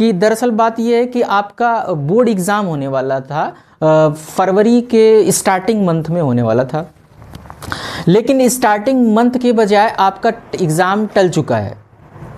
कि दरअसल बात यह है कि आपका बोर्ड एग्ज़ाम होने वाला था, फरवरी के स्टार्टिंग मंथ में होने वाला था, लेकिन स्टार्टिंग मंथ के बजाय आपका एग्ज़ाम टल चुका है।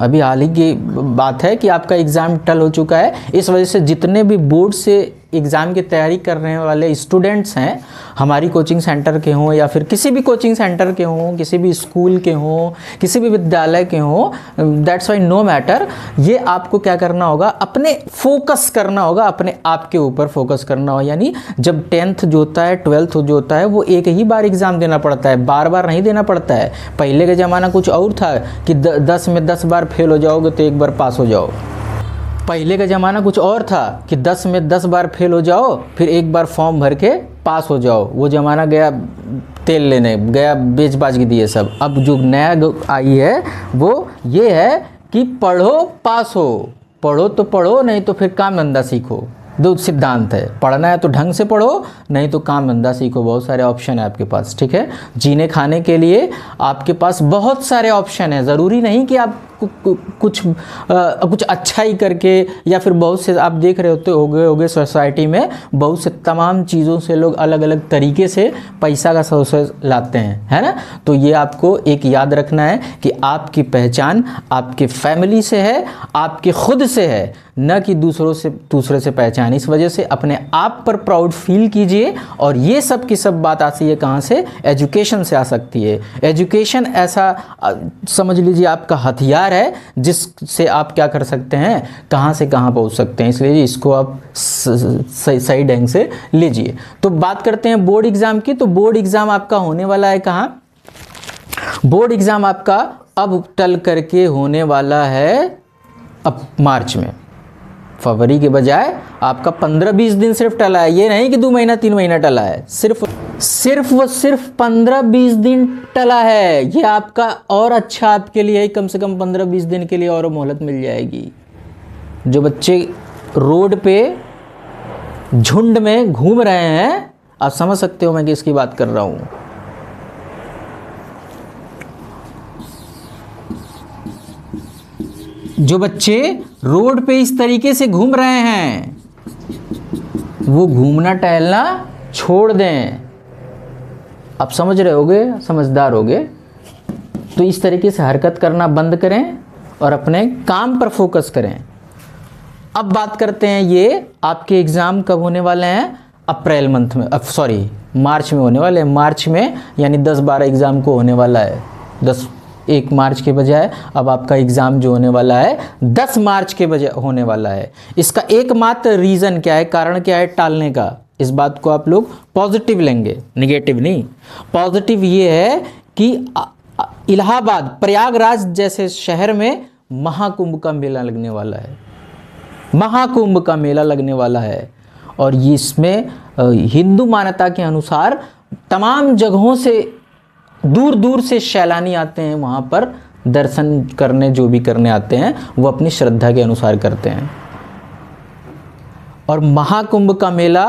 अभी हाल ही की बात है कि आपका एग्ज़ाम टल हो चुका है। इस वजह से जितने भी बोर्ड से एग्ज़ाम की तैयारी करने वाले स्टूडेंट्स हैं, हमारी कोचिंग सेंटर के हों या फिर किसी भी कोचिंग सेंटर के हों, किसी भी स्कूल के हों, किसी भी विद्यालय के हों, दैट्स वाई नो मैटर, ये आपको क्या करना होगा, अपने फोकस करना होगा, अपने आप के ऊपर फोकस करना होगा। यानी जब 10th जो होता है, 12th जो होता है, वो एक ही बार एग्ज़ाम देना पड़ता है, बार बार नहीं देना पड़ता है। पहले का ज़माना कुछ और था कि 10 में 10 बार फेल हो जाओगे तो एक बार पास हो जाओ। पहले का ज़माना कुछ और था कि 10 में 10 बार फेल हो जाओ, फिर एक बार फॉर्म भर के पास हो जाओ। वो ज़माना गया, तेल लेने गया, बेच बाज के दिए सब। अब जो नया आई है वो ये है कि पढ़ो पास हो, पढ़ो तो पढ़ो, नहीं तो फिर काम धंधा सीखो। दो सिद्धांत है, पढ़ना है तो ढंग से पढ़ो, नहीं तो काम धंधा सीखो। बहुत सारे ऑप्शन है आपके पास, ठीक है। जीने खाने के लिए आपके पास बहुत सारे ऑप्शन है। ज़रूरी नहीं कि आप कुछ अच्छा ही करके, या फिर बहुत से आप देख रहे होगे सोसाइटी में बहुत से तमाम चीज़ों से लोग अलग अलग तरीके से पैसा का सोर्स लाते हैं, है ना। तो ये आपको एक याद रखना है कि आपकी पहचान आपके फैमिली से है, आपके खुद से है, न कि दूसरे से पहचान। इस वजह से अपने आप पर प्राउड फील कीजिए। और ये सब की सब बात आती है कहाँ से? एजुकेशन से आ सकती है। एजुकेशन ऐसा समझ लीजिए आपका हथियार है जिससे आप क्या कर सकते हैं, कहाँ से कहाँ पहुँच सकते हैं। इसलिए इसको आप सही ढंग से लीजिए। तो बात करते हैं बोर्ड एग्ज़ाम की। तो बोर्ड एग्ज़ाम आपका होने वाला है कहाँ? बोर्ड एग्ज़ाम आपका अब टल करके होने वाला है अब मार्च में। फरवरी के बजाय आपका 15-20 दिन सिर्फ टला है। ये नहीं कि 2 महीना 3 महीना टला है, सिर्फ 15-20 दिन टला है। ये आपका और अच्छा आपके लिए, कम से कम 15-20 दिन के लिए और मोहलत मिल जाएगी। जो बच्चे रोड पे झुंड में घूम रहे हैं, आप समझ सकते हो मैं किसकी बात कर रहा हूँ। जो बच्चे रोड पे इस तरीके से घूम रहे हैं, वो घूमना टहलना छोड़ दें। आप समझ रहे होगे, समझदार होगे। तो इस तरीके से हरकत करना बंद करें और अपने काम पर फोकस करें। अब बात करते हैं, ये आपके एग्ज़ाम कब होने वाले हैं? अप्रैल मंथ में, सॉरी मार्च में होने वाले हैं। मार्च में यानी 10-12 एग्ज़ाम को होने वाला है। 1 मार्च के बजाय अब आपका एग्ज़ाम जो होने वाला है 10 मार्च के बजाय होने वाला है। इसका एकमात्र रीज़न क्या है, कारण क्या है टालने का? इस बात को आप लोग पॉजिटिव लेंगे, निगेटिव नहीं। पॉजिटिव ये है कि इलाहाबाद, प्रयागराज जैसे शहर में महाकुंभ का मेला लगने वाला है। महाकुंभ का मेला लगने वाला है और ये इसमें हिंदू मान्यता के अनुसार तमाम जगहों से, दूर दूर से सैलानी आते हैं वहाँ पर दर्शन करने। जो भी करने आते हैं वो अपनी श्रद्धा के अनुसार करते हैं। और महाकुंभ का मेला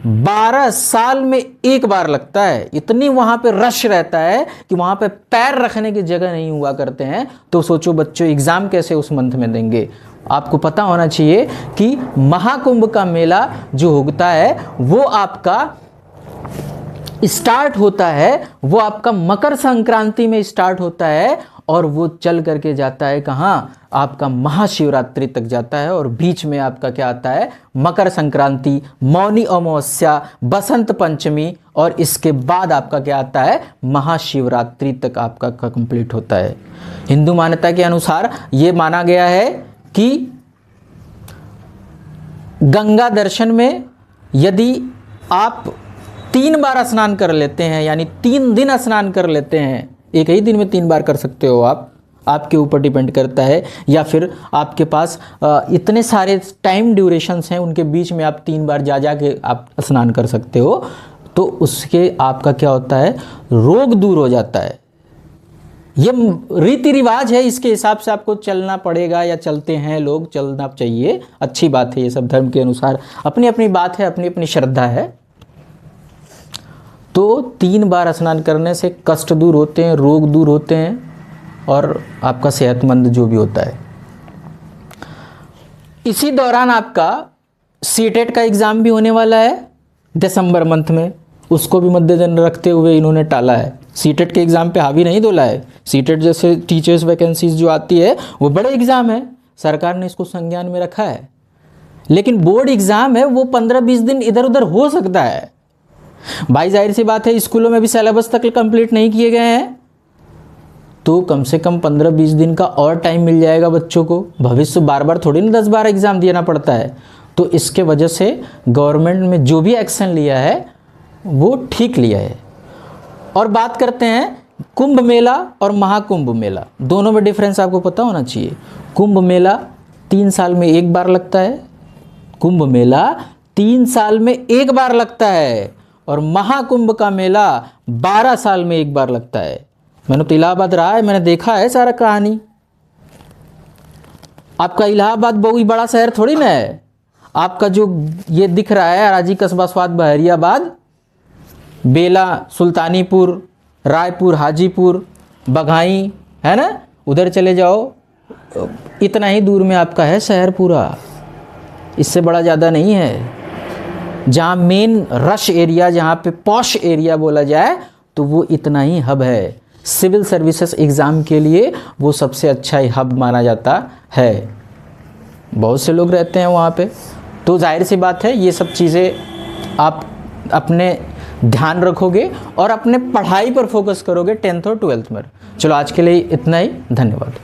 12 साल में एक बार लगता है। इतनी वहाँ पे रश रहता है कि वहाँ पे पैर रखने की जगह नहीं हुआ करते हैं। तो सोचो बच्चों, एग्ज़ाम कैसे उस मंथ में देंगे? आपको पता होना चाहिए कि महाकुंभ का मेला जो होता है वो आपका स्टार्ट होता है, वो आपका मकर संक्रांति में स्टार्ट होता है और वो चल करके जाता है कहाँ? आपका महाशिवरात्रि तक जाता है। और बीच में आपका क्या आता है? मकर संक्रांति, मौनी अमावस्या, बसंत पंचमी, और इसके बाद आपका क्या आता है? महाशिवरात्रि तक आपका कंप्लीट होता है। हिंदू मान्यता के अनुसार ये माना गया है कि गंगा दर्शन में यदि आप 3 बार स्नान कर लेते हैं, यानी 3 दिन स्नान कर लेते हैं, एक ही दिन में 3 बार कर सकते हो आप, आपके ऊपर डिपेंड करता है। या फिर आपके पास इतने सारे टाइम ड्यूरेशंस हैं, उनके बीच में आप 3 बार जा के आप स्नान कर सकते हो। तो उसके आपका क्या होता है? रोग दूर हो जाता है। ये रीति रिवाज है, इसके हिसाब से आपको चलना पड़ेगा, या चलते हैं लोग, चलना चाहिए, अच्छी बात है। ये सब धर्म के अनुसार अपनी अपनी बात है, अपनी अपनी श्रद्धा है। तो 3 बार स्नान करने से कष्ट दूर होते हैं, रोग दूर होते हैं और आपका सेहतमंद जो भी होता है। इसी दौरान आपका सीटेट का एग्ज़ाम भी होने वाला है दिसंबर मंथ में, उसको भी मद्देनजर रखते हुए इन्होंने टाला है। सीटेट के एग्ज़ाम पे हावी नहीं डोला है। सीटेट जैसे टीचर्स वैकेंसीज जो आती है वो बड़े एग्ज़ाम है, सरकार ने इसको संज्ञान में रखा है। लेकिन बोर्ड एग्ज़ाम है वो 15-20 दिन इधर उधर हो सकता है भाई, जाहिर सी बात है स्कूलों में भी सिलेबस तक कंप्लीट नहीं किए गए हैं, तो कम से कम 15-20 दिन का और टाइम मिल जाएगा बच्चों को। भविष्य बार बार थोड़ी ना 10 बार एग्ज़ाम देना पड़ता है, तो इसके वजह से गवर्नमेंट में जो भी एक्शन लिया है वो ठीक लिया है। और बात करते हैं कुंभ मेला और महाकुंभ मेला, दोनों में डिफरेंस आपको पता होना चाहिए। कुंभ मेला 3 साल में एक बार लगता है, कुंभ मेला 3 साल में एक बार लगता है, और महाकुंभ का मेला 12 साल में एक बार लगता है। मैंने तो इलाहाबाद रहा है, मैंने देखा है सारा कहानी। आपका इलाहाबाद बहुत बड़ा शहर थोड़ी ना है। आपका जो ये दिख रहा है राजी कस्बा स्वाद बहरियाबाद, बेला, सुल्तानीपुर, रायपुर, हाजीपुर, बघाई, है ना, उधर चले जाओ, इतना ही दूर में आपका है शहर पूरा, इससे बड़ा ज़्यादा नहीं है। जहाँ मेन रश एरिया, जहाँ पे पॉश एरिया बोला जाए, तो वो इतना ही हब है। सिविल सर्विसेज एग्ज़ाम के लिए वो सबसे अच्छा ही हब माना जाता है। बहुत से लोग रहते हैं वहाँ पे, तो जाहिर सी बात है ये सब चीज़ें आप अपने ध्यान रखोगे और अपने पढ़ाई पर फोकस करोगे 10th और 12th में। चलो आज के लिए इतना ही, धन्यवाद।